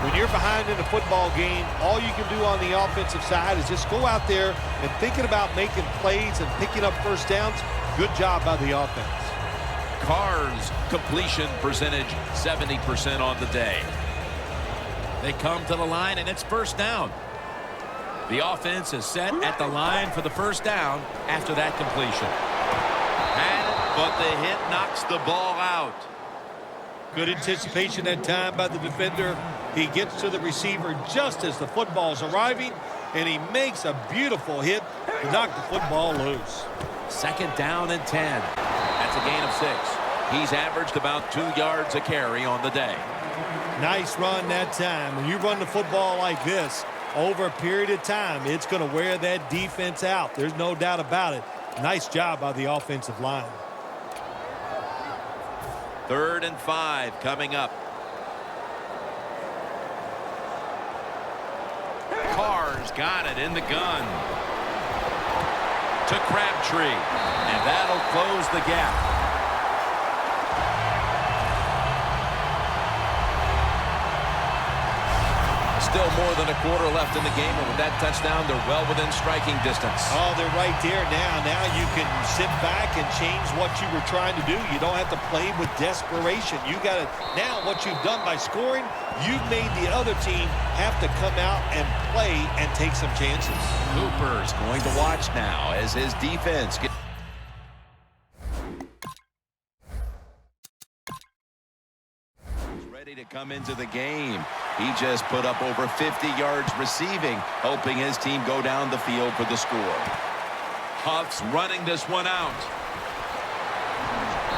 D: When you're behind in a football game, all you can do on the offensive side is just go out there and thinking about making plays and picking up first downs. Good job by the offense.
B: Carr's completion percentage 70% on the day. They come to the line and it's first down. The offense is set at the line for the first down after that completion. But the hit knocks the ball out.
D: Good anticipation that time by the defender. He gets to the receiver just as the football's arriving, and he makes a beautiful hit to knock the football loose.
B: Second down and 10. That's a gain of 6. He's averaged about 2 yards a carry on the day.
D: Nice run that time. When you run the football like this, over a period of time, it's going to wear that defense out. There's no doubt about it. Nice job by the offensive line.
B: 3rd and 5 coming up. Carr's got it in the gun. To Crabtree. And that'll close the gap. Still more than a quarter left in the game, and with that touchdown, they're well within striking distance.
D: Oh, they're right there now. Now you can sit back and change what you were trying to do. You don't have to play with desperation. You got to now what you've done by scoring, you've made the other team have to come out and play and take some chances.
B: Cooper's going to watch now as his defense gets ready to come into the game. He just put up over 50 yards receiving, helping his team go down the field for the score. Huff's running this one out.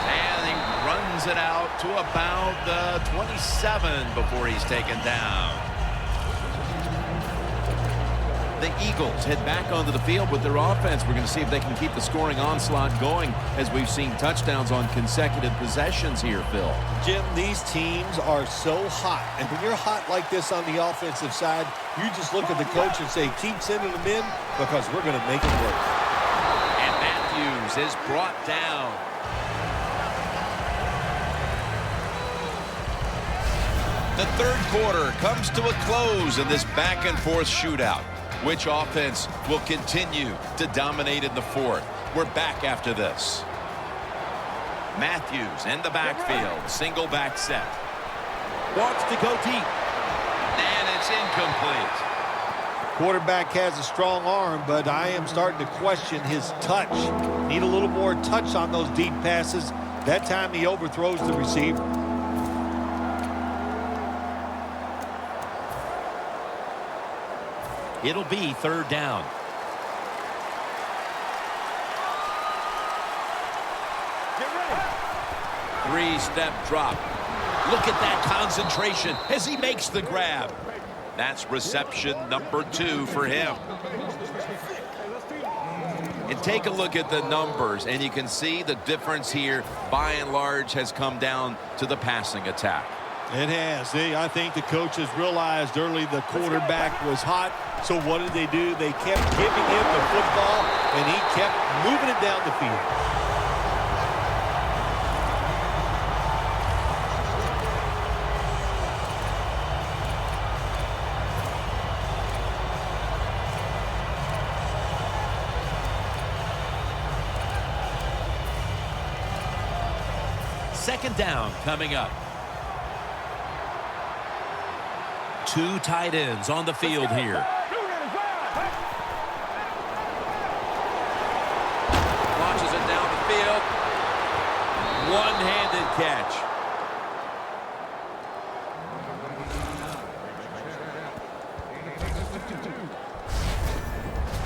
B: And he runs it out to about the 27 before he's taken down. The Eagles head back onto the field with their offense. We're going to see if they can keep the scoring onslaught going as we've seen touchdowns on consecutive possessions here, Phil.
D: Jim, these teams are so hot. And when you're hot like this on the offensive side, you just look at the coach and say, keep sending them in because we're going to make it work.
B: And Matthews is brought down. The third quarter comes to a close in this back-and-forth shootout. Which offense will continue to dominate in the fourth? We're back after this. Matthews in the backfield. Single back set. Wants to go deep. And it's incomplete.
D: Quarterback has a strong arm, but I am starting to question his touch. Need a little more touch on those deep passes. That time he overthrows the receiver.
B: It'll be third down.
F: Get ready.
B: Three-step drop. Look at that concentration as he makes the grab. That's reception number 2 for him. And take a look at the numbers, and you can see the difference here, by and large, has come down to the passing attack.
D: It has. I think the coaches realized early the quarterback was hot. So what did they do? They kept giving him the football, and he kept moving it down the field.
B: Second down coming up. 2 tight ends on the field here. Launches it down the field. One-handed catch.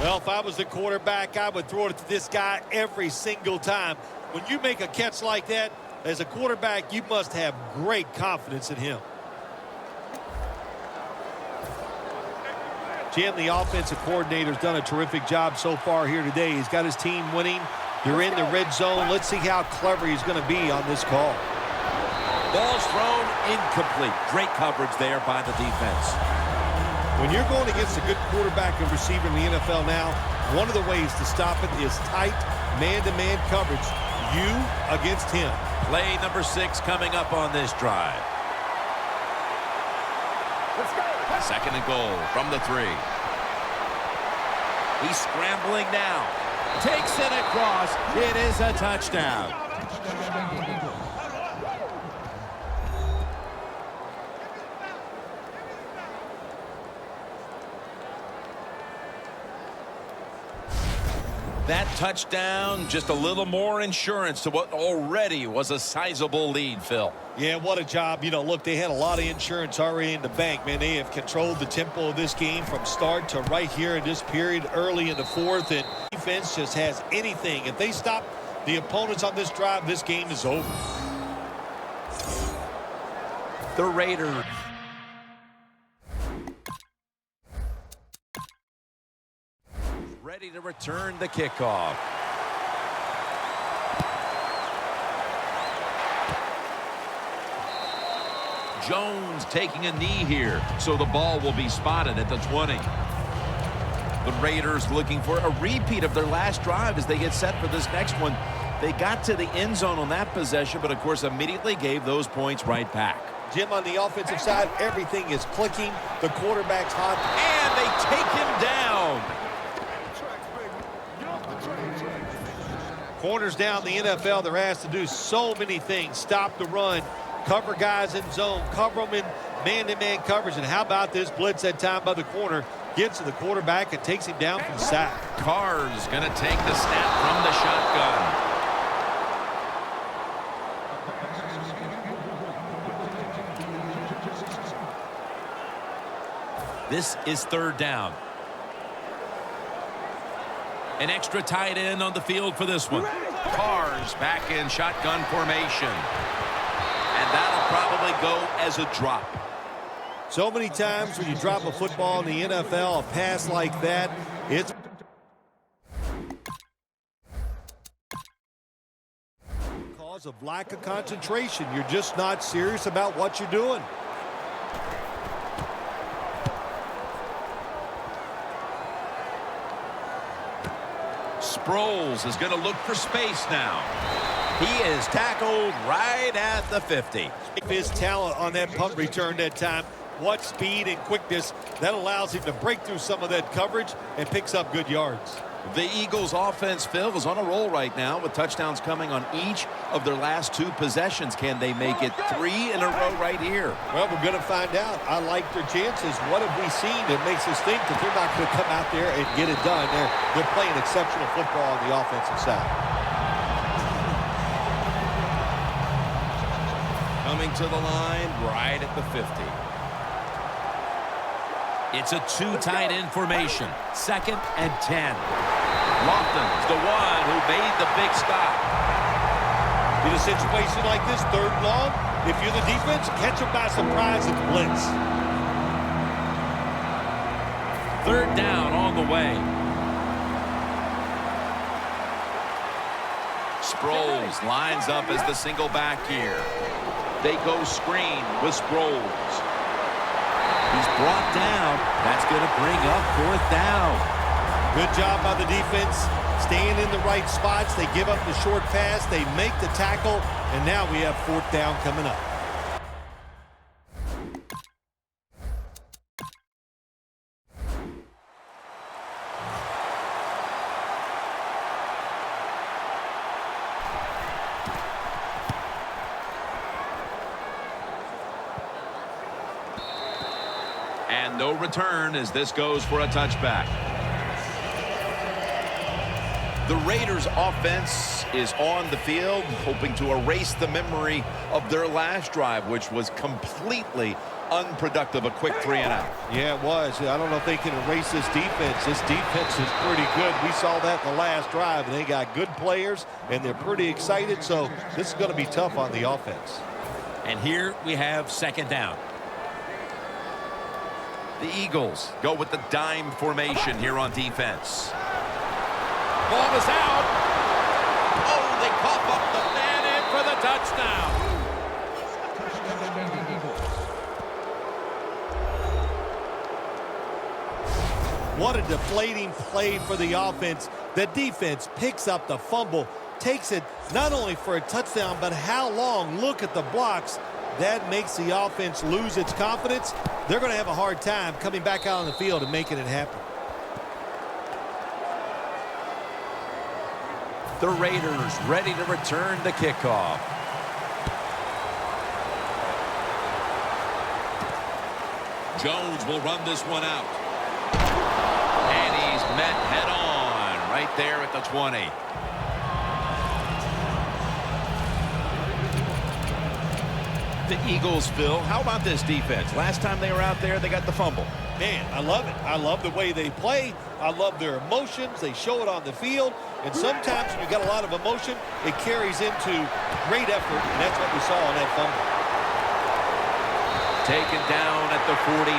D: Well, if I was the quarterback, I would throw it to this guy every single time. When you make a catch like that, as a quarterback, you must have great confidence in him. Jim, the offensive coordinator's done a terrific job so far here today. He's got his team winning. They're in the red zone. Let's see how clever he's going to be on this call.
B: Ball's thrown incomplete. Great coverage there by the defense.
D: When you're going against a good quarterback and receiver in the NFL now, one of the ways to stop it is tight man-to-man coverage. You against him.
B: Play number 6 coming up on this drive.
F: Let's go.
B: Second and goal from the 3. He's scrambling now. Takes it across. It is a touchdown. That touchdown, just a little more insurance to what already was a sizable lead, Phil.
D: Yeah, what a job. You know, look, they had a lot of insurance already in the bank, man. They have controlled the tempo of this game from start to right here in this period early in the 4th, and defense just has anything. If they stop the opponents on this drive, this game is over.
B: The Raiders. Ready to return the kickoff. Jones taking a knee here, so the ball will be spotted at the 20. The Raiders looking for a repeat of their last drive as they get set for this next one. They got to the end zone on that possession, but of course immediately gave those points right back.
D: Jim, on the offensive side, everything is clicking. The quarterback's hot.
B: And they take him down.
D: Corners down the NFL, they're asked to do so many things. Stop the run, cover guys in zone, cover them in man-to-man coverage. And how about this blitz that time by the corner? Gets to the quarterback and takes him down for the sack.
B: Carr's going to take the snap from the shotgun. This is third down. An extra tight end on the field for this one. Carr's back in shotgun formation. And that'll probably go as a drop.
D: So many times when you drop a football in the NFL, a pass like that, it's because of lack of concentration. You're just not serious about what you're doing.
B: Sproles is going to look for space now. He is tackled right at the 50.
D: His talent on that punt return that time. What speed and quickness that allows him to break through some of that coverage and picks up good yards.
C: The Eagles offense, Phil, is on a roll right now with touchdowns coming on each of their last 2 possessions. Can they make it 3 in a row right here?
D: Well, we're going to find out. I like their chances. What have we seen that makes us think that they're not going to come out there and get it done? They're playing exceptional football on the offensive side.
C: Coming to the line right at the 50. It's a 2 tight end formation. 2nd and 10. Lofton's the one who made the big stop.
D: In a situation like this, 3rd and long, if you're the defense, catch them by surprise and blitz.
C: 3rd down on the way. Sproles lines up as the single back here. They go screen with Sproles. He's brought down. That's going to bring up 4th down.
D: Good job by the defense, staying in the right spots. They give up the short pass. They make the tackle, and now we have 4th down coming up.
C: And no return as this goes for a touchback. The Raiders offense is on the field, hoping to erase the memory of their last drive, which was completely unproductive. A quick 3 and out.
D: Yeah, it was. I don't know if they can erase this defense. This defense is pretty good. We saw that the last drive, and they got good players, and they're pretty excited, so this is going to be tough on the offense.
C: And here we have 2nd down. The Eagles go with the dime formation here on defense. Ball is out. Oh, they cough up the man in for the touchdown.
D: What a deflating play for the offense. The defense picks up the fumble, takes it not only for a touchdown, but how long? Look at the blocks. That makes the offense lose its confidence. They're going to have a hard time coming back out on the field and making it happen.
C: The Raiders ready to return the kickoff. Jones will run this one out. And he's met head on right there at the 20. The Eagles, Phil, how about this defense? Last time they were out there, they got the fumble.
D: Man, I love it. I love the way they play. I love their emotions. They show it on the field. And sometimes when you've got a lot of emotion, it carries into great effort, and that's what we saw on that fumble.
C: Taken down at the 45.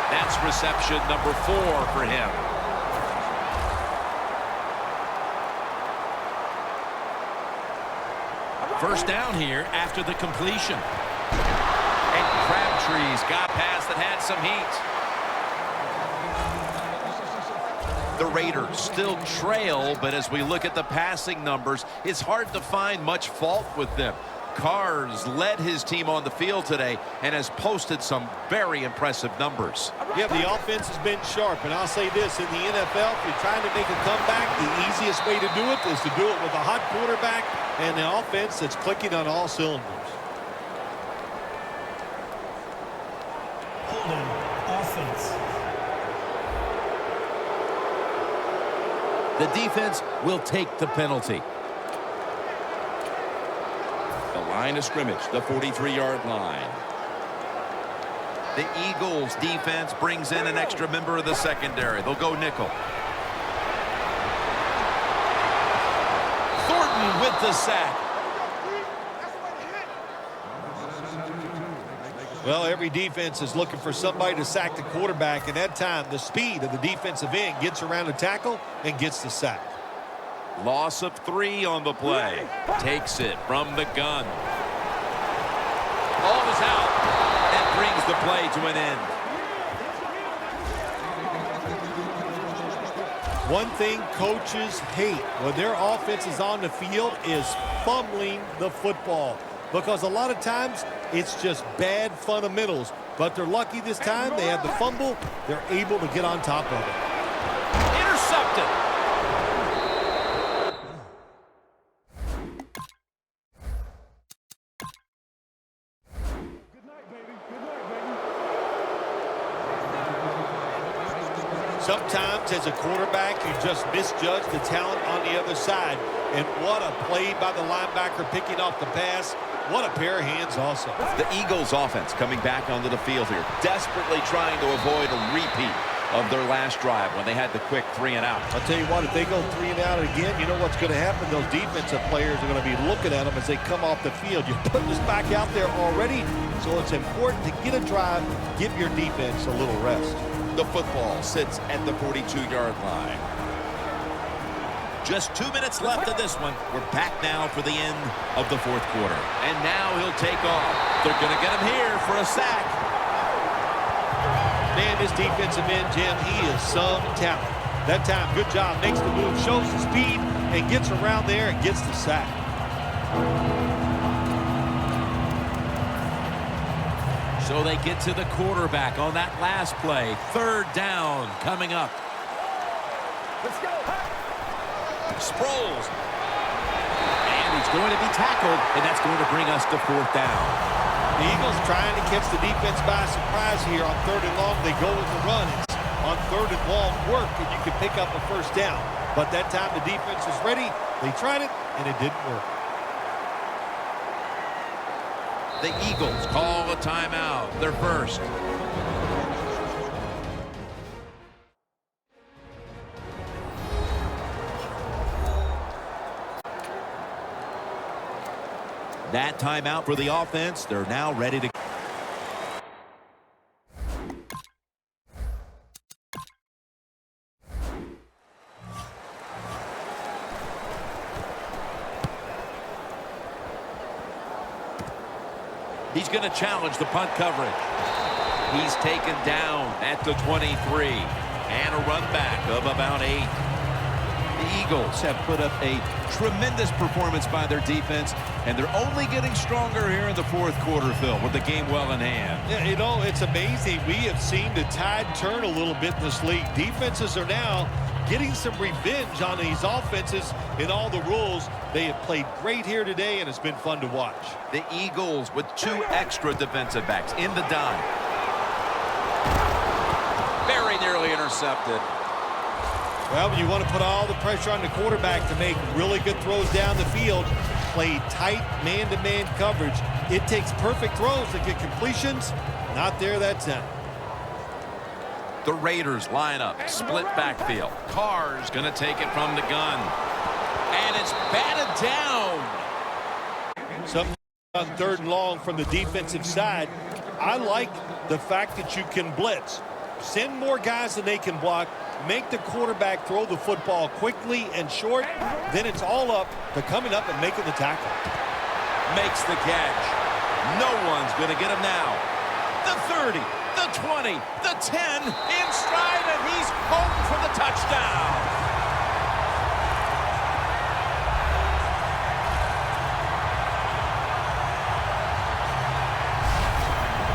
C: That's reception number 4 for him. First down here after the completion. And Crabtree's got past that had some heat. The Raiders still trail, but as we look at the passing numbers, it's hard to find much fault with them. Carr's led his team on the field today and has posted some very impressive numbers.
D: Yeah, the offense has been sharp, and I'll say this, in the NFL, if you're trying to make a comeback, the easiest way to do it is to do it with a hot quarterback and an offense that's clicking on all cylinders.
E: Holding offense.
C: The defense will take the penalty. The line of scrimmage, the 43-yard line. The Eagles defense brings in an extra member of the secondary. They'll go nickel. Thornton with the sack.
D: Well, every defense is looking for somebody to sack the quarterback, and that time the speed of the defensive end gets around the tackle and gets the sack.
C: Loss of 3 on the play. Takes it from the gun. Ball is out. That brings the play to an end.
D: One thing coaches hate when their offense is on the field is fumbling the football, because a lot of times it's just bad fundamentals. But they're lucky this time. They have the fumble. They're able to get on top of it.
C: Intercepted.
D: Sometimes as a quarterback, you just misjudge the talent on the other side. And what a play by the linebacker picking off the pass. What a pair of hands also.
C: The Eagles offense coming back onto the field here, desperately trying to avoid a repeat of their last drive when they had the quick 3-and-out.
D: I'll tell you what, if they go 3-and-out again, you know what's going to happen? Those defensive players are going to be looking at them as they come off the field. You're putting us back out there already, so it's important to get a drive, give your defense a little rest.
C: The football sits at the 42-yard line. Just 2 minutes left of this one. We're back now for the end of the fourth quarter. And now he'll take off. They're going to get him here for a sack.
D: Man, this defensive end, Jim, he is some talent. That time, good job. Makes the move, shows the speed, and gets around there and gets the sack.
B: So they get to the quarterback on that last play. Third down coming up.
F: Let's go.
B: Sproles. And he's going to be tackled, and that's going to bring us to fourth down.
D: The Eagles trying to catch the defense by surprise here on 3rd and long. They go with the run. It's on 3rd and long work, and you can pick up a first down. But that time the defense is ready. They tried it, and it didn't work.
B: The Eagles call a timeout. Their first. That timeout for the offense. They're now ready to. He's going to challenge the punt coverage. He's taken down at the 23 and a run back of about 8. The Eagles have put up a tremendous performance by their defense, and they're only getting stronger here in the fourth quarter, Phil, with the game well in hand.
D: Yeah, you know, it's amazing. We have seen the tide turn a little bit in this league. Defenses are now getting some revenge on these offenses in all the rules. They have played great here today, and it's been fun to watch.
B: The Eagles with 2 extra defensive backs in the dime. Very nearly intercepted.
D: Well, when you want to put all the pressure on the quarterback to make really good throws down the field, play tight man-to-man coverage, it takes perfect throws to get completions. Not there that time.
B: The Raiders line up, split backfield. Carr's going to take it from the gun. And it's batted down.
D: Something on 3rd and long from the defensive side. I like the fact that you can blitz. Send more guys than they can block. Make the quarterback throw the football quickly and short. Then it's all up to coming up and making the tackle.
B: Makes the catch. No one's going to get him now. The 30, the 20, the 10, in stride, and he's home for the touchdown.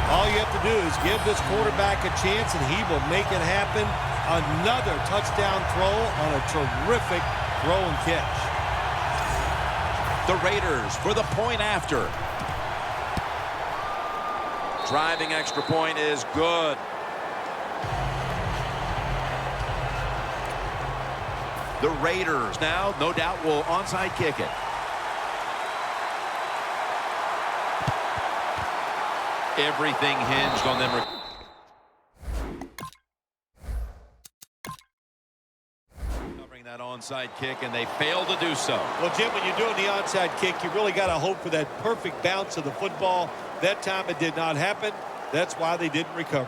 D: All you have to do is give this quarterback a chance, and he will make it happen. Another touchdown throw on a terrific throw and catch.
B: The Raiders for the point after. Driving extra point is good. The Raiders now, no doubt, will onside kick it. Everything hinged on them. Covering that onside kick, and they fail to do so.
D: Well, Jim, when you're doing the onside kick, you really got to hope for that perfect bounce of the football. That time it did not happen. That's why they didn't recover.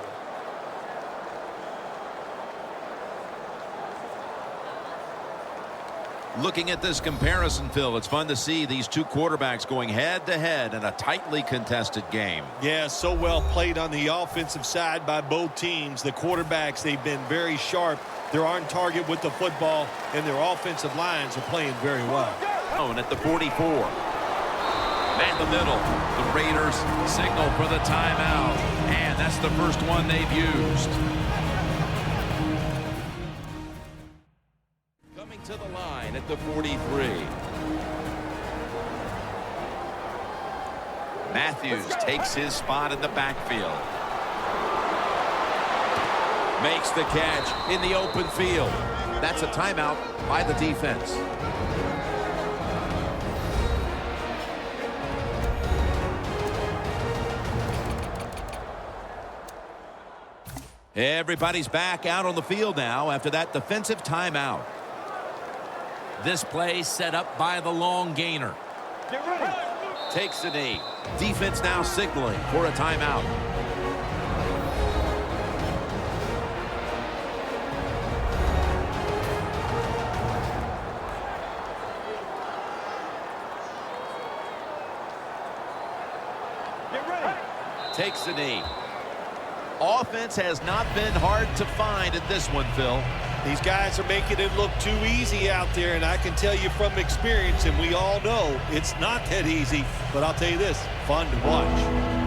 B: Looking at this comparison, Phil, it's fun to see these two quarterbacks going head-to-head in a tightly contested game.
D: Yeah, so well played on the offensive side by both teams. The quarterbacks, they've been very sharp. They're on target with the football, and their offensive lines are playing very well.
B: At the 44. Man in the middle. The Raiders signal for the timeout, and that's the first one they've used. To the line at the 43. Matthews takes his spot in the backfield. Makes the catch in the open field. That's a timeout by the defense. Everybody's back out on the field now after that defensive timeout. This play set up by the long gainer.
F: Get ready.
B: Takes the knee. Defense now signaling for a timeout.
F: Get ready.
B: Takes the knee. Offense has not been hard to find in this one, Phil.
D: These guys are making it look too easy out there, and I can tell you from experience, and we all know it's not that easy, but I'll tell you this, fun to watch.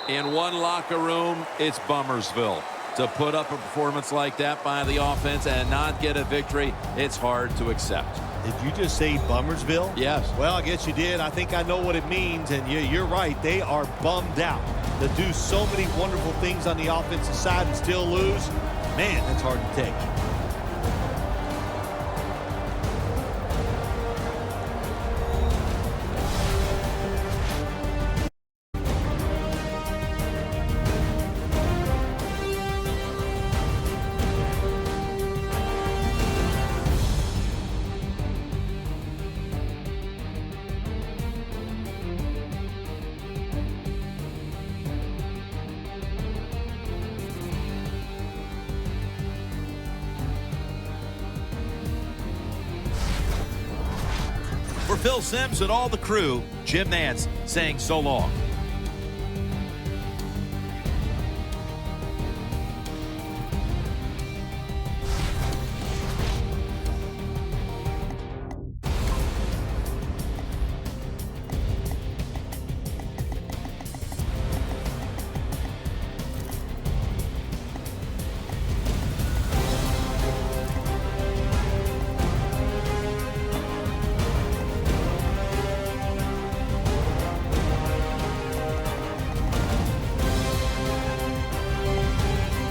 B: In one locker room, it's Bummersville. To put up a performance like that by the offense and not get a victory, it's hard to accept.
D: Did you just say Bummersville?
B: Yes.
D: Well, I guess you did. I think I know what it means, and you're right. They are bummed out to do so many wonderful things on the offensive side and still lose. Man, that's hard to take.
B: For Phil Simms and all the crew, Jim Nantz saying so long.